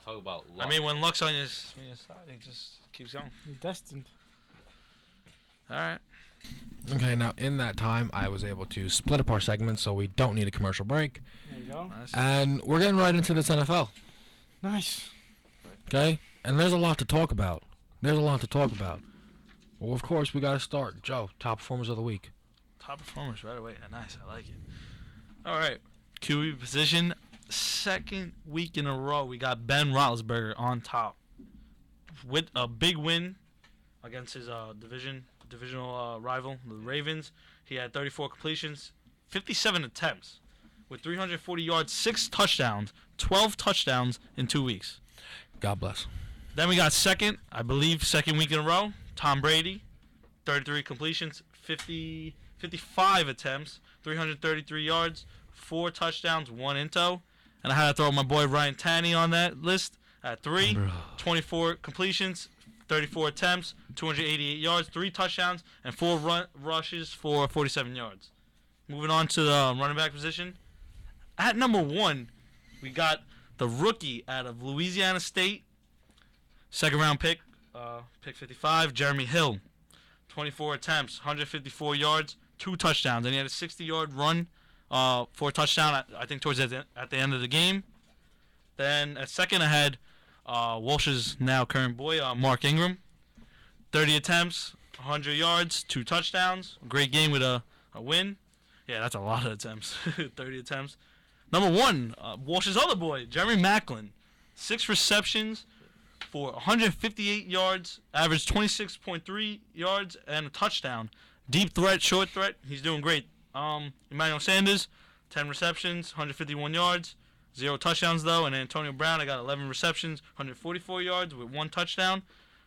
Talk about luck. I mean, when luck's on your side, it just keeps going. You're destined. All right. Okay, now in that time, I was able to split up our segments so we don't need a commercial break. There you go. Nice. And we're getting right into this NFL. Nice. Okay? And there's a lot to talk about. Well, of course, we got to start. Joe, top performers of the week. Top performers right away. Nice. I like it. All right. QB position. Second week in a row, we got Ben Roethlisberger on top with a big win against his divisional rival, the Ravens. He had 34 completions, 57 attempts, with 340 yards, 6 touchdowns, 12 touchdowns in 2 weeks. God bless. Then we got second week in a row, Tom Brady, 33 completions, 55 attempts, 333 yards, 4 touchdowns, 1 into. And I had to throw my boy Ryan Tanny on that list at 3, 24 completions, 34 attempts, 288 yards, 3 touchdowns, and 4 rushes for 47 yards. Moving on to the running back position. At number 1, we got the rookie out of Louisiana State, second-round pick, pick 55, Jeremy Hill. 24 attempts, 154 yards, 2 touchdowns, and he had a 60-yard run for a touchdown, I think, towards at the end of the game. Then at second, I had Walsh's now current boy, Mark Ingram. 30 attempts, 100 yards, 2 touchdowns. Great game with a win. Yeah, that's a lot of attempts. 30 attempts. Number 1, Walsh's other boy, Jeremy Maclin. 6 receptions for 158 yards, averaged 26.3 yards, and a touchdown. Deep threat, short threat, he's doing great. Emmanuel Sanders, 10 receptions, 151 yards, 0 touchdowns though. And Antonio Brown, I got 11 receptions, 144 yards with 1 touchdown.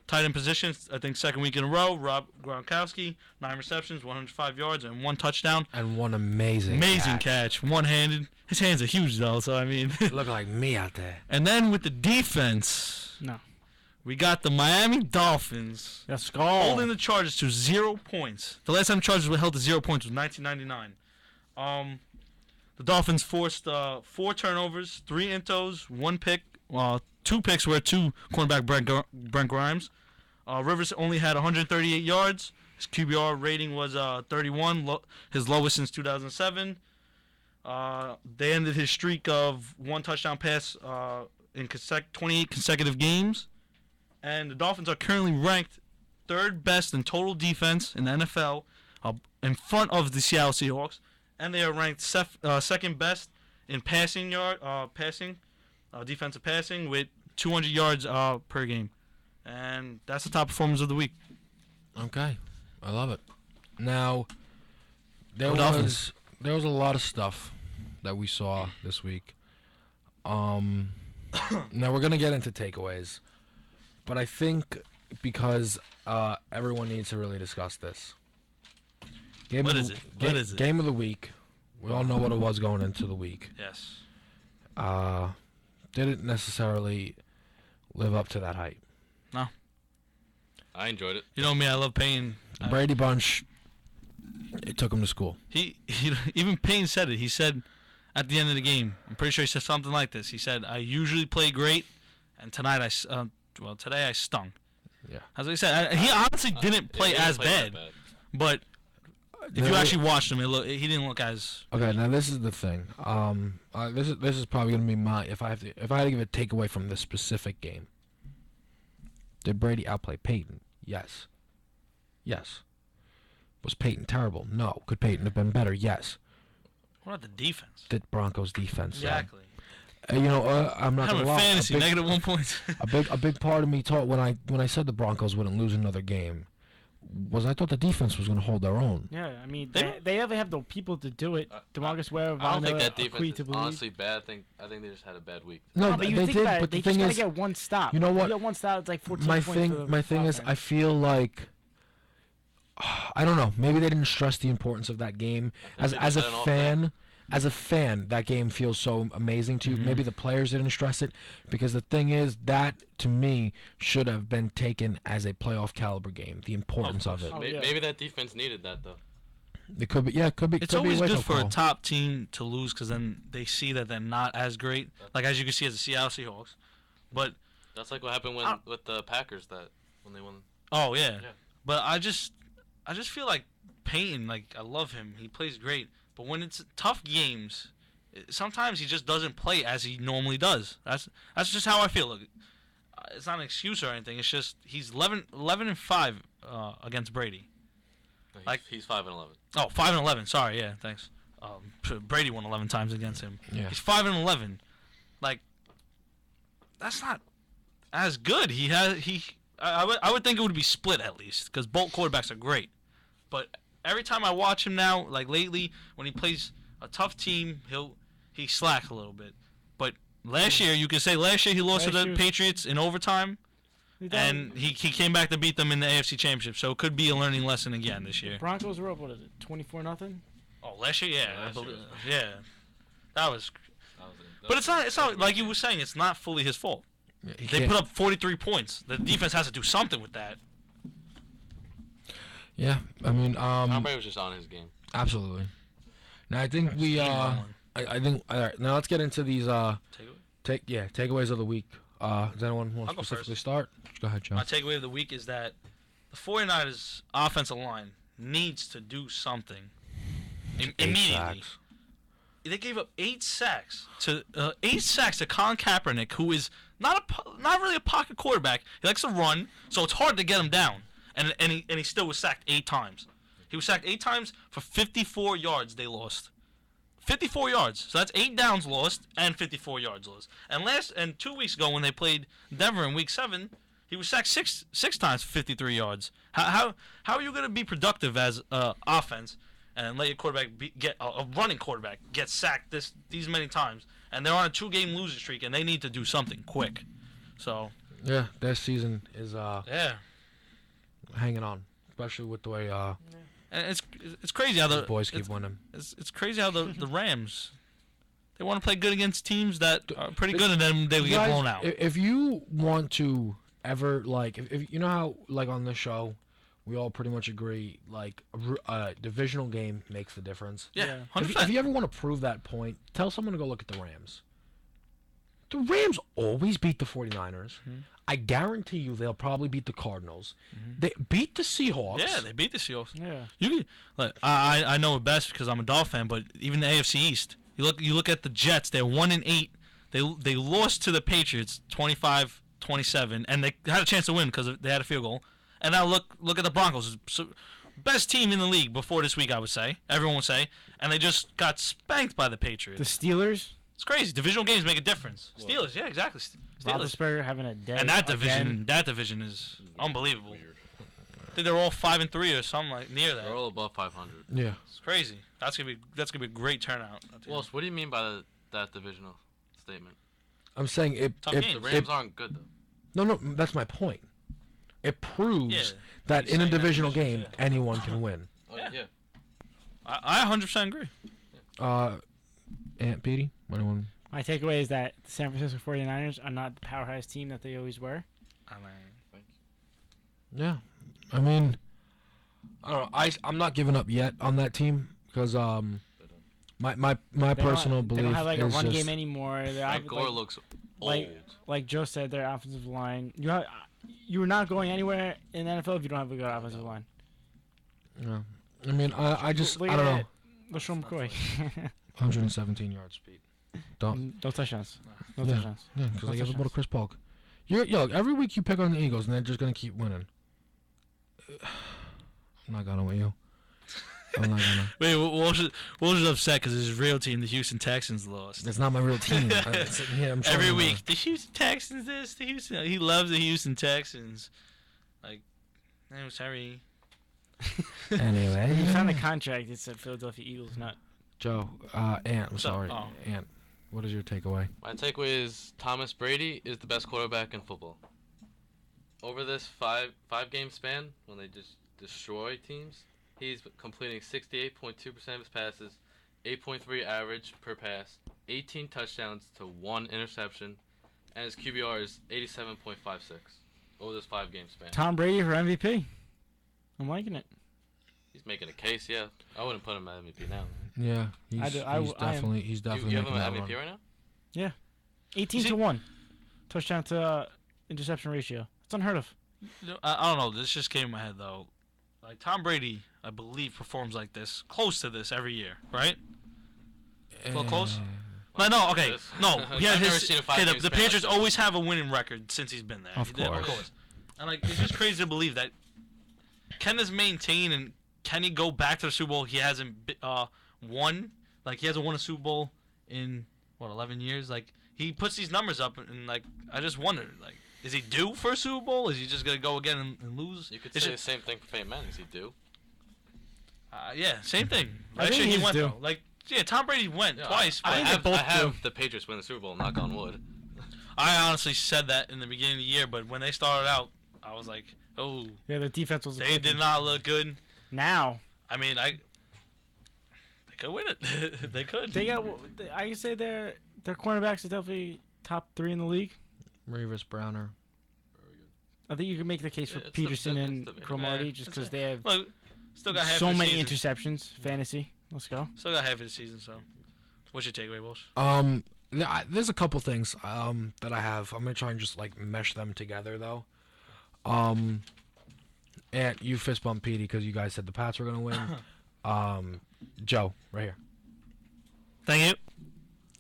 Tight end positions, I think second week in a row. Rob Gronkowski, 9 receptions, 105 yards, and 1 touchdown. And one amazing catch. One-handed. His hands are huge though, so I mean. Look like me out there. And then with the defense, we got the Miami Dolphins. Let's go. Holding the Chargers to 0 points. The last time Chargers were held to 0 points was 1999. The Dolphins forced 4 turnovers, 3 intos, 1 pick. 2 picks were to cornerback Brent Grimes. Rivers only had 138 yards. His QBR rating was 31, his lowest since 2007. They ended his streak of 1 touchdown pass in 28 consecutive games. And the Dolphins are currently ranked 3rd best in total defense in the NFL, in front of the Seattle Seahawks. And they are ranked 2nd best in defensive passing with 200 yards per game. And that's the top performance of the week. Okay. I love it. Now, there was a lot of stuff that we saw this week. Now, we're going to get into takeaways. But I think because everyone needs to really discuss this. What is it? Game of the week. We all know what it was going into the week. Yes. Didn't necessarily live up to that hype. No. I enjoyed it. You know me, I love Payne. The Brady Bunch, it took him to school. He even Payne said it. He said at the end of the game, I'm pretty sure he said something like this. He said, I usually play great, and tonight today I stung. Yeah. As I said, he honestly didn't play as bad. But if you actually watched him, he didn't look as. Okay, now this is the thing. This is probably gonna be my if I had to give a takeaway from this specific game. Did Brady outplay Peyton? Yes. Yes. Was Peyton terrible? No. Could Peyton have been better? Yes. What about the defense? Did Broncos defense? Exactly. I'm not gonna lie. Fantasy negative 1 point. a big part of me thought when I said the Broncos wouldn't lose another game, was I thought the defense was going to hold their own. Yeah, I mean they ever have the people to do it. DeMarcus Ware, I don't think that defense is honestly bad. I think they just had a bad week. No, but you they think did. about it, But they the just thing gotta is, get 1 stop. You know what? You get 1 stop, it's like 14 my points. My thing is, I feel like I don't know. Maybe they didn't stress the importance of that game as a fan. As a fan, that game feels so amazing to you. Mm-hmm. Maybe the players didn't stress it because the thing is that to me should have been taken as a playoff caliber game. The importance of it. Maybe that defense needed that though. It could be. Yeah, it could be. It's always good for a top team to lose because then they see that they're not as great. Like as you can see as the Seattle Seahawks, But That's like what happened with the Packers when they won. oh yeah. Yeah. But I just feel like Peyton, like I love him. He plays great. But when it's tough games, sometimes he just doesn't play as he normally does. That's just how I feel. Look, it's not an excuse or anything. It's just he's 11-5 against Brady. He's 5-11. Oh, 5-11. Sorry, yeah, thanks. Brady won 11 times against him. Yeah. He's 5-11. Like, that's not as good. I would think it would be split at least because both quarterbacks are great. But every time I watch him now, like lately, when he plays a tough team, he slacks a little bit. But last year, you could say he lost to the Patriots in overtime. And he came back to beat them in the AFC Championship, so it could be a learning lesson again this year. Broncos were up, what is it, 24-0? Oh, last year, yeah. Last year. Yeah. That was but it's not like you were saying, it's not fully his fault. Yeah, they put up 43 points. The defense has to do something with that. Yeah, I mean, Tom Brady was just on his game. Absolutely. Now I think I think all right. Now let's get into these takeaways of the week. Does anyone want to specifically start? Go ahead, Joe. My takeaway of the week is that the 49ers offensive line needs to do something immediately. Sacks. They gave up 8 sacks to Colin Kaepernick, who is not really a pocket quarterback. He likes to run, so it's hard to get him down. And he still was sacked 8 times. He was sacked 8 times for 54 yards. They lost 54 yards. So that's 8 downs lost and 54 yards lost. And 2 weeks ago when they played Denver in Week 7, he was sacked six times for 53 yards. How are you going to be productive as offense and let your quarterback get a running quarterback get sacked these many times? And they're on a 2-game losing streak and they need to do something quick. So yeah, their season is yeah, hanging on, especially with the way and it's crazy how the boys keep winning. It's crazy how the Rams, they want to play good against teams that are pretty good, and then they get blown out. If you want to ever, like, if you know how, like, on this show, we all pretty much agree, like, a divisional game makes the difference. Yeah, 100%. If you ever want to prove that point, tell someone to go look at the Rams. The Rams always beat the 49ers. Mm-hmm. I guarantee you they'll probably beat the Cardinals. Mm-hmm. They beat the Seahawks. Yeah, they beat the Seahawks. Yeah. I know it best because I'm a Dolphin fan, but even the AFC East. You look at the Jets, they're 1-8. They lost to the Patriots 25-27, and they had a chance to win because they had a field goal. And now look at the Broncos. So, best team in the league before this week, I would say. Everyone would say. And they just got spanked by the Patriots. The Steelers? It's crazy. Divisional games make a difference. Well, Steelers, yeah, exactly. Steelers. Roethlisberger having a day. And that division is unbelievable. Weird. I think they're all 5-3 or something like near that. They're all above 500. Yeah. It's crazy. That's gonna be a great turnout. Well, so what do you mean by that divisional statement? I'm saying The Rams aren't good though. No, that's my point. It proves that in a divisional game, anyone can win. Yeah. I 100% agree. Aunt Petey, anyone? My takeaway is that the San Francisco 49ers are not the powerhouse team that they always were. Yeah. I mean, I don't know. I'm not giving up yet on that team because my personal belief is they don't have like a run game anymore. Gore looks old. Like Joe said, their offensive line. You're not going anywhere in the NFL if you don't have a good offensive line. Yeah. I mean, I don't know. LaShawn McCoy. 117 yards, Pete. No touchdowns. No touchdowns. Yeah, because I gave a ball to Chris Polk. Look, every week you pick on the Eagles and they're just going to keep winning. I'm not going to with you. I'm not going to. Wait, Walsh is upset because his real team, the Houston Texans, lost. That's not my real team. Every week, the Houston Texans this, the Houston. He loves the Houston Texans. Like, I'm sorry. Anyway. He signed a contract. It said Philadelphia Eagles, not. Joe, Ant, I'm sorry. Oh. Ant, what is your takeaway? My takeaway is Thomas Brady is the best quarterback in football. Over this five-game span, when they just destroy teams, he's completing 68.2% of his passes, 8.3 average per pass, 18 touchdowns to 1 interception, and his QBR is 87.56 over this 5-game span. Tom Brady for MVP. I'm liking it. He's making a case, yeah. I wouldn't put him at MVP now. Yeah, he's definitely You have him at MVP right now? Yeah. 18-1. touchdown to interception ratio. It's unheard of. I don't know. This just came in my head though. Like Tom Brady, I believe, performs like this, close to this every year, right? A little close. No, okay, no. Yeah, I've never seen a five-game the span Patriots like this. always have a winning record since he's been there. Of course. And like, it's just crazy to believe that. Can this maintain and can he go back to the Super Bowl? He hasn't won. Like he hasn't won a Super Bowl in 11 years. Like he puts these numbers up, and like I just wonder, like, is he due for a Super Bowl? Is he just gonna go again and lose? You could say the same thing for Peyton Manning. Is he due? Yeah, same thing. I think Actually, he he's went due. though. Like, yeah, Tom Brady went twice. I But have the Patriots win the Super Bowl. Knock on wood. I honestly said that in the beginning of the year, but when they started out, I was like, oh, Yeah, the defense was. they did not look good. Now I mean, they could win it. They could. they got. I can say their cornerbacks are definitely top 3 in the league. Revis Browner. I think you can make the case for Yeah, it's Peterson the- and it's the- Cromartie just because they have Look, still got half so of the many season. interceptions. Fantasy. Let's go. Still got half of the season, so. What's your takeaway, Walsh? There's a couple things that I have. I'm gonna try and just like mesh them together though. And you fist bump Petey because you guys said the Pats were gonna win. Joe, right here. Thank you.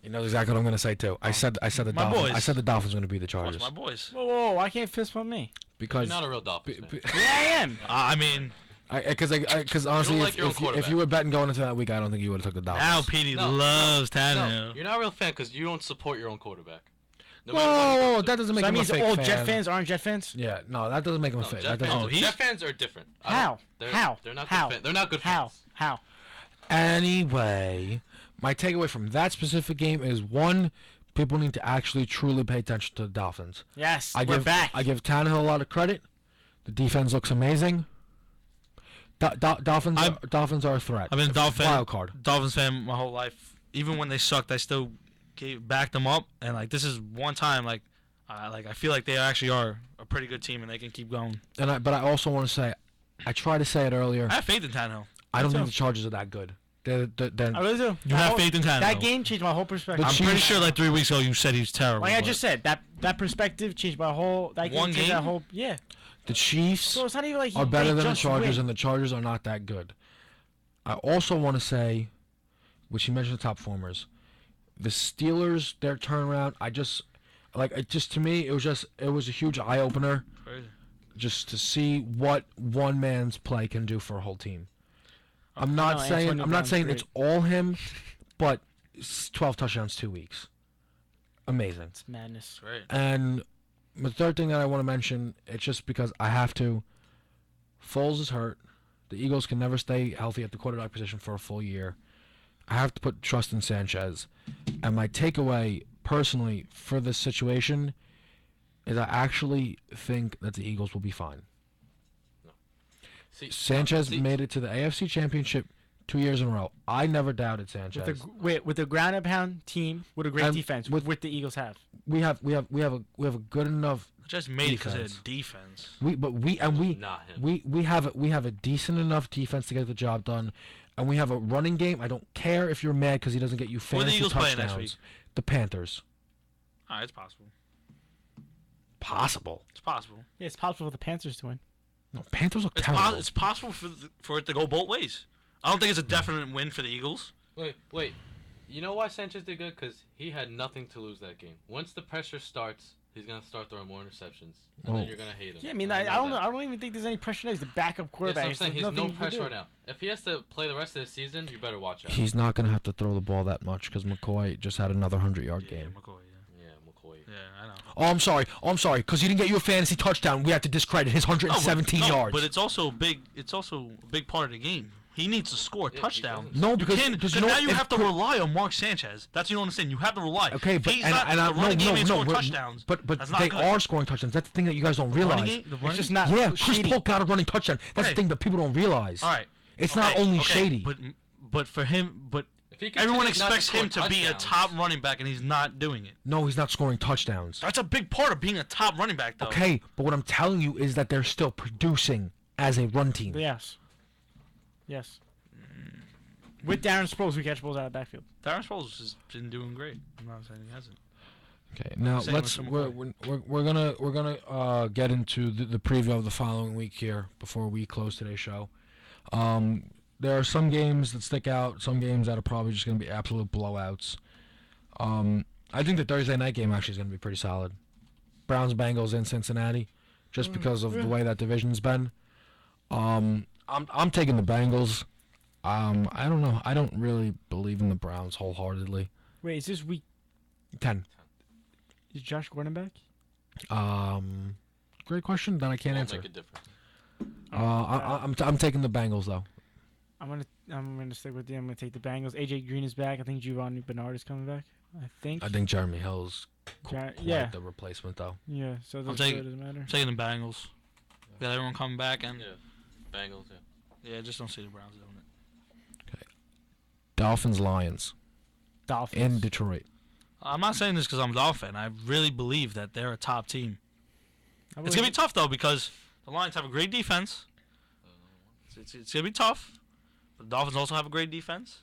You know exactly what I'm gonna say too. I said the My Dolphins. boys. I said the Dolphins were gonna be the Watch Chargers my boys. Whoa, why can't fist bump me? You're because not a real Dolphins fan. Yeah, I am. I mean, because honestly, like your own if you quarterback. were betting going into that week, I don't think you would have took the Dolphins. now Petey No, loves No, Tannehill. you're not a real fan because you don't support your own quarterback. No matter what he Whoa, goes that to. doesn't So make that him a means fake all fan. Jet fans aren't Jet fans? Yeah, no, that doesn't make him a No, fake. Jet That doesn't. Oh, he- Jet fans are different. How? How? They're not How? good fans. They're not good How? fans. How? Anyway, my takeaway from that specific game is one: people need to actually truly pay attention to the Dolphins. Yes, I we're give back. I give Tannehill a lot of credit. The defense looks amazing. Dolphins are a threat. I've been a Dolphin Wild card. Dolphins fan my whole life. Even when they sucked, I still backed them up. And like this is one time, like I feel like they actually are a pretty good team and they can keep going. But I also want to say, I tried to say it earlier. I have faith in Tannehill. I don't too. think the Chargers are that good. They're I really do. You have faith in Tannehill. That game changed my whole perspective. I'm pretty sure like 3 weeks ago you said he was terrible. Like I but- just said, that perspective changed my whole. That One game changed game? that whole. Yeah. the Chiefs So it's not even like are better they than the just Chargers, win. and the Chargers are not that good. I also want to say, which you mentioned the top performers, the Steelers, their turnaround. To me, it was a huge eye opener, Crazy. just to see what one man's play can do for a whole team. I'm not No, saying Antonio I'm not Brown's saying great. it's all him, but 12 touchdowns 2 weeks, amazing. It's madness. Great. And the third thing that I want to mention, it's just because I have to. Foles is hurt. The Eagles can never stay healthy at the quarterback position for a full year. I have to put trust in Sanchez. And my takeaway, personally, for this situation is I actually think that the Eagles will be fine. See, Sanchez made it to the AFC Championship 2 years in a row. I never doubted Sanchez. With the ground and pound team with a great And defense, with- with the Eagles have. We have a good enough. Just made it because Defense. of defense. We Not him. we have a decent enough defense to get the job done, and we have a running game. I don't care if you're mad because he doesn't get you Who are the fantasy Eagles playing touchdowns. next week? The Panthers. Alright, it's possible. Possible. It's possible. Yeah, it's possible for the Panthers to win. No, Panthers look It's, terrible. it's possible for it to go both ways. I don't think it's a definite win for the Eagles. Wait. You know why Sanchez did good? Because he had nothing to lose that game. Once the pressure starts, he's gonna start throwing more interceptions, and Oh. then you're gonna hate him. Yeah, I mean, And I don't know. that. I don't even think there's any pressure there. He's the backup That's quarterback. what I'm saying. He's There's no nothing he can pressure do. right now. If he has to play the rest of the season, you better watch out. He's not gonna have to throw the ball that much because McCoy just had another 100-yard Yeah, game. McCoy, Yeah, McCoy. yeah, I know. Oh, I'm sorry. Because he didn't get you a fantasy touchdown. We have to discredit his 117 yards. But it's also a big part of the game. He needs to score Yeah, touchdowns. No, You because can't- because now you if have to Cur- rely on Mark Sanchez. That's what you don't understand. You have to rely. Okay, If but he's and not, I the running game ain't scoring we're- touchdowns. but That's not they good. are scoring touchdowns. That's the thing that you guys don't The realize. running game, It's just not. Yeah, Chris shady. Polk got a running touchdown. That's Okay. the thing that people don't realize. All right. It's not only shady. But for him, If he everyone continues not expects score him to be a touchdowns- top running back, and he's not doing it. No, he's not scoring touchdowns. That's a big part of being a top running back, though. Okay, but what I'm telling you is that they're still producing as a run team. Yes. Yes. With Darren Sproles, who catch balls out of the backfield. Darren Sproles has been doing great. I'm not saying he hasn't. Okay, now Same let's with we're gonna get into the preview of the following week here before we close today's show. There are some games that stick out, some games that are probably just gonna be absolute blowouts. I think the Thursday night game actually is gonna be pretty solid. Browns Bengals in Cincinnati, just because of the way that division's been. I'm taking the Bengals. I don't know. I don't really believe in the Browns wholeheartedly. Wait, is this week 10. Is Josh Gordon back? Great question that I can't Won't answer. make a difference. I'm taking the Bengals though. I'm gonna stick with you. I'm gonna take the Bengals. AJ Green is back. I think Giovanni Bernard is coming back. I think Jeremy Hill's quite yeah. the replacement though. Yeah. So I'll those take- two, it doesn't matter. Taking the Bengals. Got everyone coming back, and Yeah. Bengals, yeah. yeah, just don't see the Browns doing it. Dolphins Lions Dolphins. in Detroit. I'm not saying this because I'm a Dolphin. I really believe that they're a top team. I It's gonna be tough though because the Lions have a great defense. It's gonna be tough. But the Dolphins also have a great defense.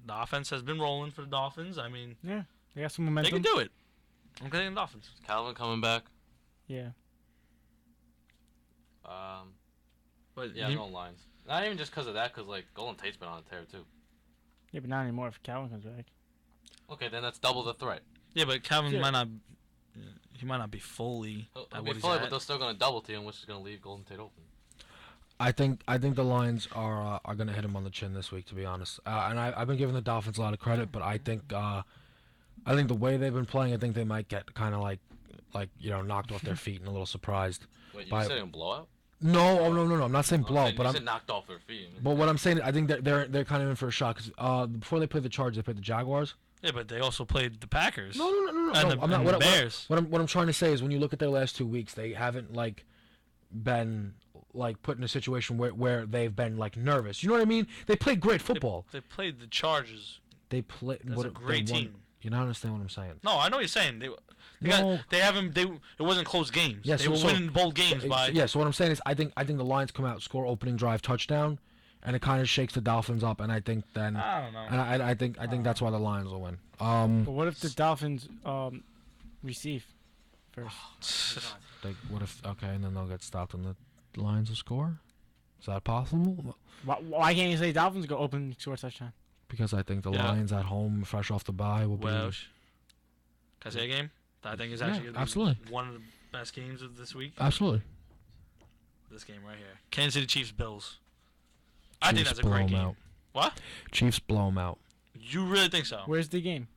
The offense has been rolling for the Dolphins. I mean, Yeah, they got some they momentum. can do it. I'm taking the Dolphins. Is Calvin coming back? Yeah. But Yeah, I'm going Lions. Not even just because of that, because, like, Golden Tate's been on a tear, too. Yeah, but not anymore if Calvin comes back. Okay, then that's double the threat. yeah, but Calvin Yeah. might not. He might not be fully He'll at be what he's fully, at. but they're still going to double team, which is going to leave Golden Tate open. I think the Lions are gonna hit him on the chin this week, to be honest. And I've been giving the Dolphins a lot of credit, but I think the way they've been playing, I think they might get kind of like knocked off their feet and a little surprised. Wait, you By- said in blowout? No, no. I'm not saying blow, You but said knocked off their feet. But what I'm saying, I think they're kind of in for a shock. 'Cause, before they played the Chargers, they played the Jaguars. Yeah, but they also played the Packers. No. And no, the, I'm not. and the Bears. What I'm trying to say is, when you look at their last 2 weeks, they haven't been put in a situation where they've been nervous. You know what I mean? They played great football. They played the Chargers. They played. That's a great team. You don't understand what I'm saying? No, I know what you're saying. They No. haven't. It wasn't close games. Yeah, they so- were so- winning both games by. Yeah. So what I'm saying is, I think the Lions come out, score opening drive touchdown, and it kind of shakes the Dolphins up. And I think then, I don't know. and I think that's why the Lions will win. But what if the Dolphins receive first? What if? Okay, and then they'll get stopped and the Lions will score. Is that possible? Why can't you say Dolphins go open score touchdown? Because I think the Yeah. Lions at home, fresh off the bye, will Well, be. can I say a game that I think is Yeah, actually gonna be absolutely. one of the best games of this week? Absolutely. This game right here, Kansas City Chiefs Bills. I think Chiefs that's a blow great 'em game. out. What? Chiefs blow them out. You really think so? Where's the game?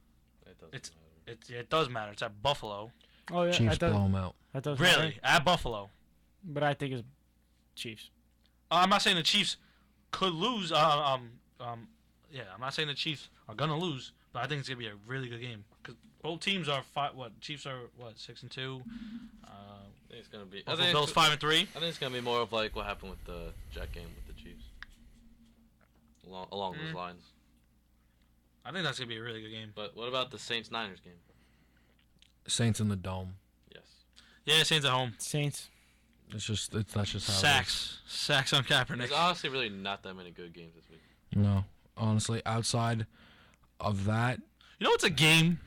It does matter. It's at Buffalo. Oh yeah, Chiefs blow them out. that does Really? matter. At Buffalo. But I think it's Chiefs. I'm not saying the Chiefs could lose. Yeah, I'm not saying the Chiefs are gonna lose, but I think it's gonna be a really good game because both teams are Chiefs are 6-2. I think it's going to be... I Buffalo think Bills 5-3. I think it's going to be more of like what happened with the Jet game with the Chiefs. Along those lines. I think that's gonna be a really good game. But what about the Saints-Niners game? Saints in the dome. Yes. Yeah, Saints at home. Saints. That's just how it is. Sacks on Kaepernick. There's honestly really not that many good games this week. No, honestly, outside of that, You know what's a game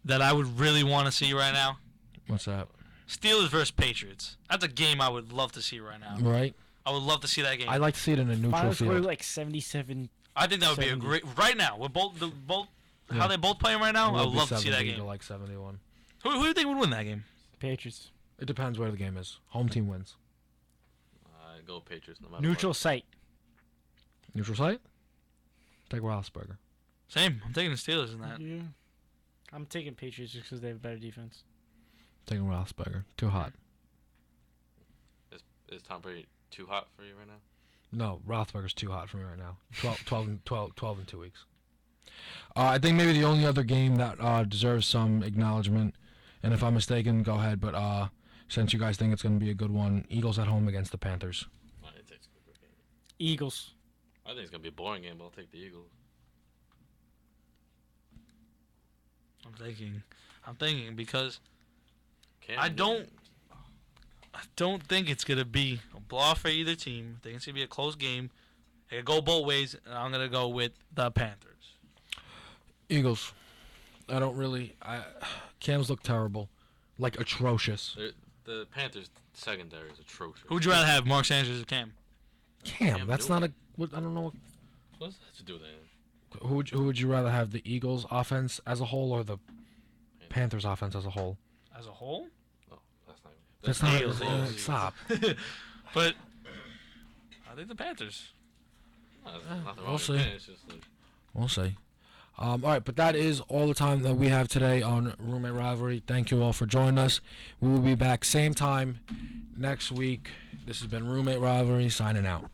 that I would really want to see right now? what's that? Steelers versus Patriots. That's a game I would love to see right now. Right? I would love to see that game. I like to see it in a neutral Final score field. like 77. I think that would be a 70. great right now. With both Yeah. how they both playing right now. It I will would be love to see that 70 game. to like 71. Who do you think would win that game? Patriots. It depends where the game is. Home team wins. I go Patriots no matter Neutral what. site. Neutral site? Take Roethlisberger. Same. I'm taking the Steelers in that. Yeah. I'm taking Patriots just because they have a better defense. Taking Roethlisberger. Too hot. Is Tom Brady too hot for you right now? No, Roethlisberger's too hot for me right now. 12 in 2 weeks. I think maybe the only other game that deserves some acknowledgement, and if I'm mistaken, go ahead, but since you guys think it's going to be a good one, Eagles at home against the Panthers. I think it's a good game. Eagles. I think it's going to be a boring game, but I'll take the Eagles. I'm thinking because Cam I don't Newton. think it's gonna be a blowout for either team. I think it's gonna be a close game. It could go both ways, and I'm gonna go with the Panthers. Eagles. I don't really. Cam's look terrible, like atrocious. The Panthers secondary is atrocious. Who would you rather have, Mark Sanders or Cam? Cam, that's not a. I don't know. What does that have to do with that? Who would you rather have, the Eagles offense as a whole or the Panthers offense as a whole? As a whole? No, that's not. That's not. Eagles. Stop. But I think the Panthers. No, there's nothing wrong We'll with see. that. It's just like, We'll see. All right, but that is all the time that we have today on Roommate Rivalry. Thank you all for joining us. We will be back same time next week. This has been Roommate Rivalry signing out.